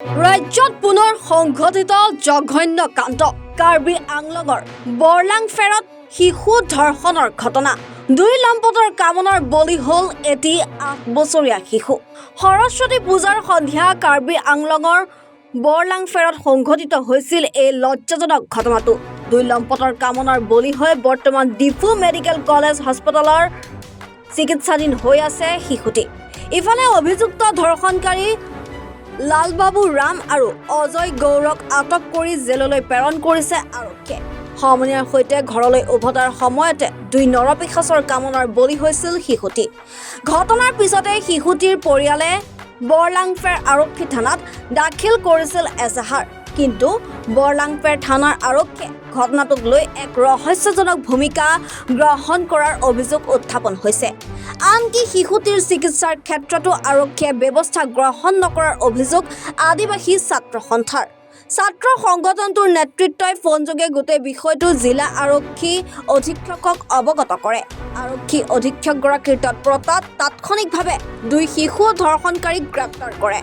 ৰাজ্যত পুনৰ সংঘটিত জঘন্য কাণ্ড কাৰ্বি আংলঙৰ বৰলাংফেৰত শিশু ধৰ্ষণৰ ঘটনা। দুই লম্পটৰ কামনাৰ বলি হ'ল এটি 8 বছৰীয়া শিশু। সৰস্বতী পূজাৰ সন্ধিয়া কাৰ্বি আংলঙৰ বৰলাংফেৰত সংঘটিত হৈছিল এই লজ্জাজনক ঘটনাটো। দুই লম্পটৰ কামনাৰ বলি হৈ বৰ্তমান ডিফু মেডিকেল কলেজ হাস্পতালৰ চিকিৎসাধীন হৈ আছে শিশুটি। ইফালে অভিযুক্ত ধৰ্ষণকাৰী লালবাবু ৰাম আৰু অজয় গৌৰক আটক কৰি জেললৈ প্ৰেৰণ কৰিছে আৰক্ষীয়ে। সমনীয়াৰ সৈতে ঘৰলৈ উভতাৰ সময়তে দুই নৰপিশাচৰ কামনাৰ বলি হৈছিল শিশুটি। ঘটনাৰ পিছতে শিশুটিৰ পৰিয়ালে বৰলাংফেৰ আৰক্ষী থানাত দাখিল কৰিছিল এজাহাৰ। কিন্তু বৰলাংফেৰ থানাৰ আৰক্ষীয়ে ঘটনাটোক লৈ এক ৰহস্যজনক ভূমিকা গ্ৰহণ কৰাৰ অভিযোগ উত্থাপন হৈছে। আনকি শিশুটিৰ চিকিৎসাৰ ক্ষেত্ৰতো আৰক্ষীয়ে ব্যৱস্থা গ্ৰহণ নকৰাৰ অভিযোগ আদিবাসী ছাত্ৰ সন্থাৰ। ছাত্ৰ সংগঠনটোৰ নেতৃত্বই ফোনযোগে গোটেই বিষয়টো জিলা আৰক্ষী অধীক্ষকক অৱগত কৰে। আৰক্ষী অধীক্ষকগৰাকীৰ তৎপৰতাত তাৎক্ষণিকভাৱে দুই শিশু ধৰ্ষণকাৰীক গ্ৰেপ্তাৰ কৰে।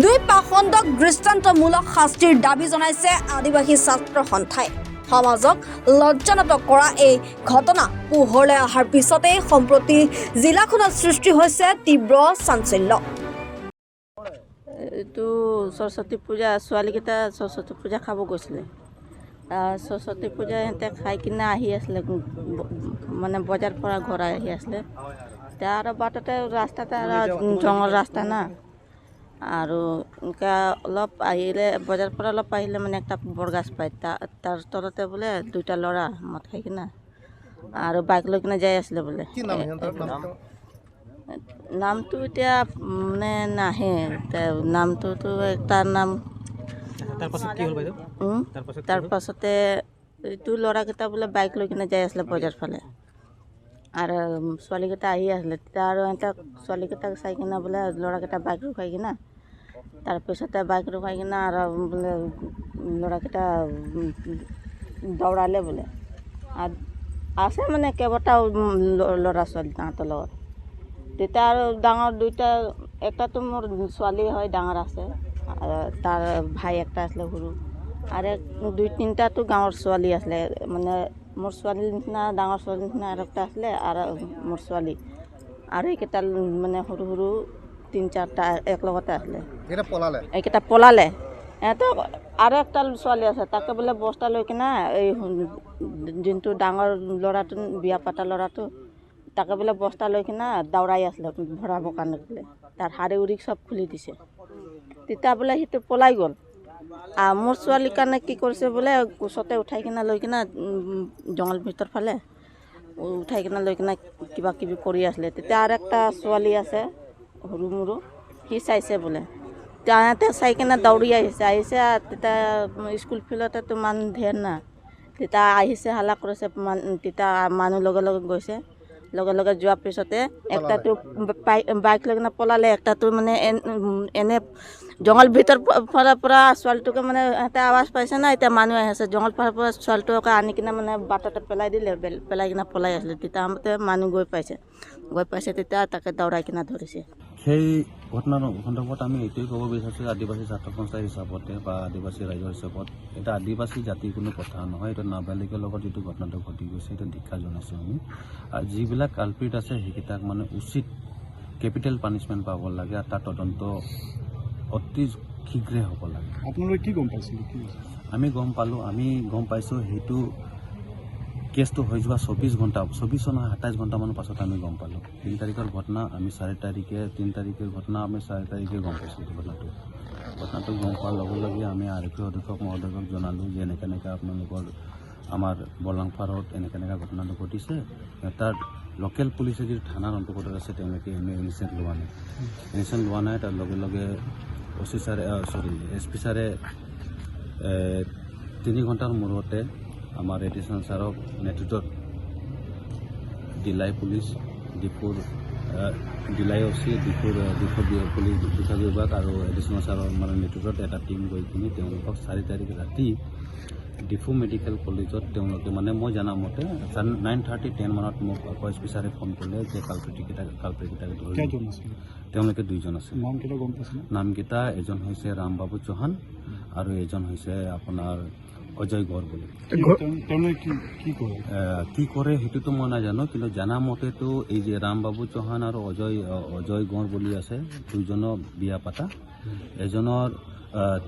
দুই পাষণ্ডক দৃষ্টান্তমূলক শাস্তিৰ দাবী জনাইছে আদিবাসী ছাত্ৰ সন্থাই। সমাজক লজ্জানত কৰা এই ঘটনা পোহৰলৈ অহাৰ পিছতেই সম্প্ৰতি জিলাখনত সৃষ্টি হৈছে তীব্ৰ চাঞ্চল্য। এইটো সৰস্বতী পূজা ছোৱালীকেইটা সৰস্বতী পূজা খাব গৈছিলে। সৰস্বতী পূজা সিহঁতে খাই কিনে আহি আছিলে, মানে বজাৰ পৰা ঘৰ আহি আছিলে। এতিয়া আৰু বাটতে ৰাস্তাতে জংঘল ৰাস্তা না, আৰু এনেকৈ অলপ আহিলে বজাৰ পৰা অলপ আহিলে মানে একটা বৰগাছ পায়, তাৰ তলতে বোলে দুইটা ল'ৰা মদ খাই কিনে আৰু বাইক লৈ কিনে যাই আছিলে বোলে। নামটো এতিয়া মানে নাহে, নামটোতো একটাৰ নাম। তাৰ পাছতে এইটো ল'ৰাকেইটা বোলে বাইক লৈ কিনে যাই আছিলে বজাৰ ফালে, আৰু ছোৱালীকেইটা আহি আছিলে। তেতিয়া আৰু সিহঁতক ছোৱালীকেইটাক চাই কিনে বোলে ল'ৰাকেইটা বাইক ৰখাই কিনে, তাৰপিছতে বাইক ৰখাই কিনে আৰু বোলে ল'ৰাকেইটা দৌৰালে বোলে। আৰু আছে মানে কেইবাটাও ল'ৰা ছোৱালী তাহাঁতৰ লগত। তেতিয়া আৰু ডাঙৰ দুইটা, একটাতো মোৰ ছোৱালী হয়, ডাঙৰ আছে, তাৰ ভাই একটা আছিলে সৰু, আৰু দুই তিনিটাতো গাঁৱৰ ছোৱালী আছিলে। মানে মোৰ ছোৱালীৰ নিচিনা, ডাঙৰ ছোৱালীৰ নিচিনা আৰু একটা আছিলে, আৰু মোৰ ছোৱালী, আৰু এইকেইটা মানে সৰু সৰু 3-4টা একেলগতে আছিলে। এইকেইটা পলালে। সিহঁতক আৰু একটা ছোৱালী আছে, তাকে বোলে বস্তা লৈ কিনে এই যোনটো ডাঙৰ ল'ৰাটো, বিয়া পাতা ল'ৰাটো, তাকে বোলে বস্তা লৈ কিনে দৌৰাই আছিলে ভৰাবৰ কাৰণে বোলে। তাৰ হাড়ি উৰি চব খুলি দিছে। তেতিয়া বোলে সিটো পলাই গ'ল। মোৰ ছোৱালীৰ কাৰণে কি কৰিছে বোলে, কোচতে উঠাই কিনে লৈ কিনে জংঘল ভিতৰ ফালে উঠাই কিনে লৈ কিনে কিবা কিবি কৰি আছিলে। তেতিয়া আৰু একটা ছোৱালী আছে সৰু মৰু, সি চাইছে বোলে। তাহাঁতে চাই কিনে দৌৰি আহিছে। তেতিয়া স্কুল ফিল্ডতেতো মানুহ ধেৰ না, তেতিয়া আহিছে, হাল্লা কৰিছে। তেতিয়া মানুহ লগে লগে গৈছে। লগে লগে যোৱাৰ পিছতে একটাতো বাইক লৈ কিনে পলালে, একটাতো মানে এনে জংঘল ভিতৰ ফালৰ পৰা ছোৱালীটোকে মানে সিহঁতে আৱাজ পাইছে না, এতিয়া মানুহ আহি আছে, জংঘল ফালৰ পৰা ছোৱালীটোকে আনি কিনে মানে বাটতে পেলাই দিলে, পেলাই কিনে পলাই আছিলে। তেতিয়া আমাতে মানুহ গৈ পাইছে, তেতিয়া তাকে দৌৰাই কিনে ধৰিছে। সেই ঘটনাৰ সন্দৰ্ভত আমি এইটোৱে ক'ব বিচাৰিছোঁ, আদিবাসী ছাত্ৰ সংস্থা হিচাপতে বা আদিবাসী ৰাইজৰ হিচাপত, এটা আদিবাসী জাতিৰ কোনো কথা নহয়। এইটো নাবালিকৰ লগত যিটো ঘটনাটো ঘটি গৈছে, এইটো ধিক্ষাৰ জনাইছোঁ আমি। আৰু যিবিলাক কালপিট আছে সেইকেইটাক মানে উচিত কেপিটেল পানিছমেণ্ট পাব লাগে, আৰু তাৰ তদন্ত অতি শীঘ্ৰে হ'ব লাগে। আপোনালোকে কি গম পাইছিলে? আমি গম পাইছোঁ সেইটো কেছটো হৈ যোৱা 24 ঘণ্টা, 24 নহয় 27 ঘণ্টামানৰ পাছত আমি গম পালোঁ। 3 তাৰিখৰ ঘটনা আমি 3 তাৰিখৰ ঘটনা আমি 4 তাৰিখে গম পাইছোঁ। ঘটনাটো গম পোৱাৰ লগে লগে আমি আৰক্ষী অধীক্ষক মহোদয়ক জনালোঁ যে এনেকৈ আপোনালোকৰ আমাৰ বৰলাংফাৰত এনেকৈ ঘটনাটো ঘটিছে। তাৰ লোকেল পুলিচে যিটো থানাৰ অন্তৰ্গত আছে, তেওঁলোকে ইনিচিয়েট লোৱা নাই। তাৰ লগে লগে SP ছাৰে 3 ঘণ্টাৰ মূৰতে আমাৰ এডিশ্যনেল ছাৰক নেতৃত্বত দিলাই পুলিচ, ডিফুৰ দিলাই OC, ডিফুৰ পুলিচ বিভাগ আৰু এডিশ্যনেল ছাৰৰ মানে নেতৃত্বত এটা টীম গৈ কিনি তেওঁলোকক 4 তাৰিখ ৰাতি ডিফু মেডিকেল কলেজত তেওঁলোকে মানে মই জনা মতে 9:30-10 মানত মোক অফিচাৰে ফোন কৰিলে যে কালপ্ৰিটকেইটাক ধৰি কেইজন আছিল তেওঁলোকে 2জন আছিল নামকেইটা গম পাইছেনে নামকেইটা এজন হৈছে ৰামবাবু চৌহান আৰু এজন হৈছে আপোনাৰ অজয় গড় বুলি তেওঁলোকে কি কৰে সেইটোতো মই নাজানো কিন্তু জানা মতেতো এই যে ৰামবাবু চৌহান আৰু অজয় গড় বুলি আছে দুজনৰ বিয়া পাতা এজনৰ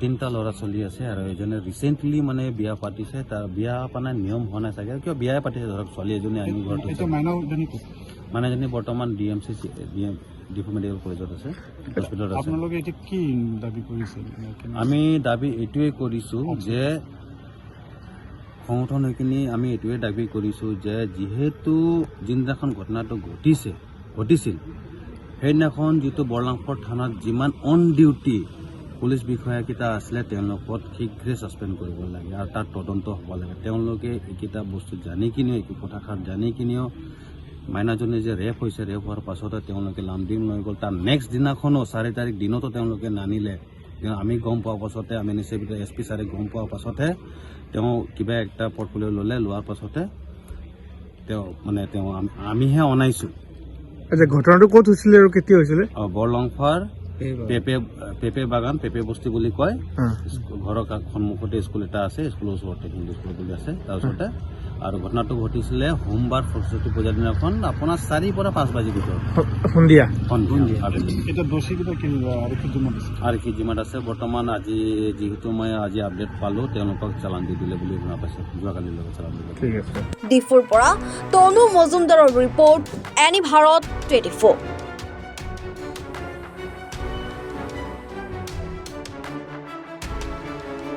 3টা ল'ৰা ছোৱালী আছে আৰু এজনে ৰিচেণ্টলি মানে বিয়া পাতিছে তাৰ বিয়া পানা নিয়ম হোৱা নাই চাগে কিয় বিয়াই পাতিছে ধৰক ছোৱালী এজনী আনি ঘৰত মাইনাজনী বৰ্তমান ডিফু মেডিকেল কলেজত আছে হস্পিটেলত আছে আপোনালোকে এতিয়া কি দাবী কৰিছে আমি দাবী এইটোৱে কৰিছোঁ যে সংগঠন এইখিনি আমি এইটোৱে দাবী কৰিছোঁ যে যিহেতু যিদিনাখন ঘটনাটো ঘটিছিল সেইদিনাখন যিটো বৰলাংফৰ থানাত যিমান অন ডিউটি পুলিচ বিষয়াকেইটা আছিলে তেওঁলোকক শীঘ্ৰে ছাছপেণ্ড কৰিব লাগে আৰু তাৰ তদন্ত হ'ব লাগে তেওঁলোকে এইকেইটা বস্তু জানি কিনিও এই কথাষাৰ জানি কিনিও মাইনাজনী যে ৰেপ হৈছে ৰেপ হোৱাৰ পাছতে তেওঁলোকে লামডিং লৈ গ'ল তাৰ নেক্সট দিনাখনো 4 তাৰিখ দিনতো তেওঁলোকে নানিলে আমি গম পোৱাৰ পাছতে আমি নিশ্চয় SP ছাৰে গম পোৱাৰ পাছতে তেওঁ কিবা একটা পৰ্টফলিঅ' ল'লে লোৱাৰ পাছতে তেওঁ আমিহে অনাইছোঁ আচ্ছা ঘটনাটো ক'ত হৈছিলে আৰু কেতিয়া হৈছিলে বৰলংফাৰ পেপে বাগান পেপে বস্তি বুলি কয় ঘৰৰ সন্মুখতে স্কুল এটা আছে স্কুলৰ ওচৰতে হিন্দু স্কুল বুলি আছে তাৰ ওচৰতে আৰু ঘটনাটো ঘটিছিলে সোমবাৰ সৰস্বতী পূজাৰ দিনাখন আপোনাৰ 4 পৰা 5 বাজি ভিতৰত সন্ধিয়া আৰক্ষী জিম্মাত আছে বৰ্তমান আজি যিহেতু মই আজি আপডেট পালোঁ তেওঁলোকক চালান দি দিলে বুলি শুনা পাইছোঁ যোৱাকালিৰ লগত চালান দিলে ডিফুৰ পৰা তনু মজুমদাৰৰ ৰিপৰ্ট এনি ভাৰত 24